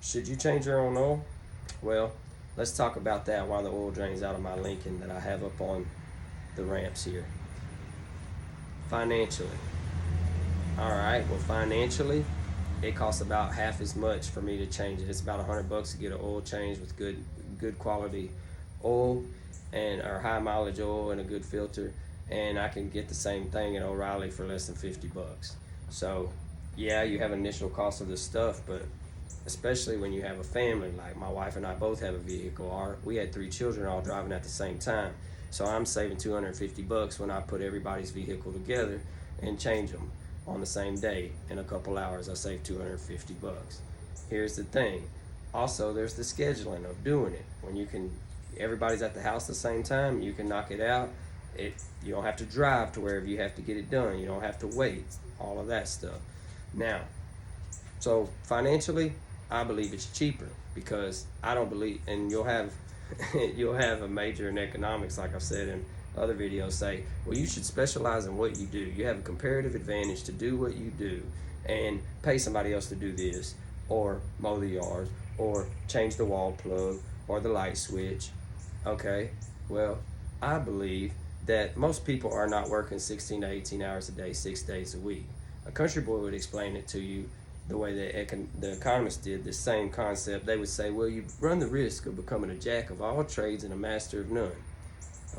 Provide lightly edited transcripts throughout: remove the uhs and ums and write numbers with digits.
Should you change your own oil? Well, let's talk about that while the oil drains out of my Lincoln that I have up on the ramps here. Financially. All right, well, financially, it costs about half as much for me to change it. It's about $100 to get an oil change with good quality oil and or high mileage oil and a good filter, and I can get the same thing at O'Reilly for less than $50. So, yeah, you have initial cost of this stuff, but especially when you have a family, like my wife and I both have a vehicle. We had 3 children all driving at the same time. So I'm saving $250 when I put everybody's vehicle together and change them on the same day. In a couple hours, I save $250. Here's the thing. Also, there's the scheduling of doing it. When everybody's at the house at the same time, you can knock it out. You don't have to drive to wherever you have to get it done. You don't have to wait, all of that stuff. Now, so financially, I believe it's cheaper because I don't believe, and you'll have a major in economics, like I've said in other videos, say, well, you should specialize in what you do. You have a comparative advantage to do what you do and pay somebody else to do this, or mow the yard, or change the wall plug, or the light switch. Okay, well, I believe that most people are not working 16 to 18 hours a day, 6 days a week. A country boy would explain it to you the way the economists did this same concept. They would say, well, you run the risk of becoming a jack of all trades and a master of none.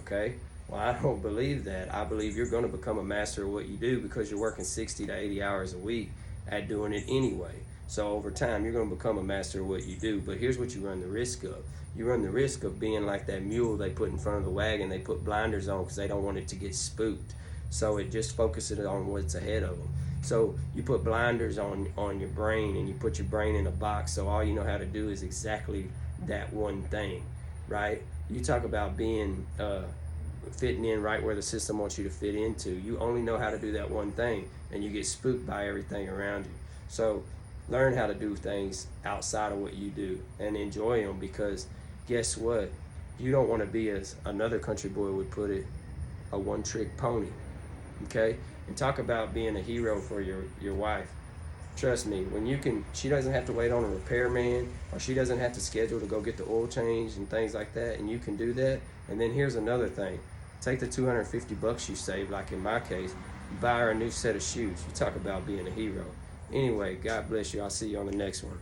Okay? Well, I don't believe that. I believe you're going to become a master of what you do because you're working 60 to 80 hours a week at doing it anyway. So over time, you're going to become a master of what you do. But here's what you run the risk of. You run the risk of being like that mule they put in front of the wagon. They put blinders on because they don't want it to get spooked. So it just focuses on what's ahead of them. So you put blinders on your brain, and you put your brain in a box, so all you know how to do is exactly that one thing, right? You talk about being fitting in right where the system wants you to fit into. You only know how to do that one thing, and you get spooked by everything around you. So learn how to do things outside of what you do and enjoy them, because guess what? You don't want to be, as another country boy would put it, a one-trick pony. Okay? And talk about being a hero for your wife. Trust me, she doesn't have to wait on a repairman, or she doesn't have to schedule to go get the oil change and things like that, and you can do that. And then here's another thing. Take the $250 you save, like in my case, buy her a new set of shoes. You talk about being a hero. Anyway, God bless you. I'll see you on the next one.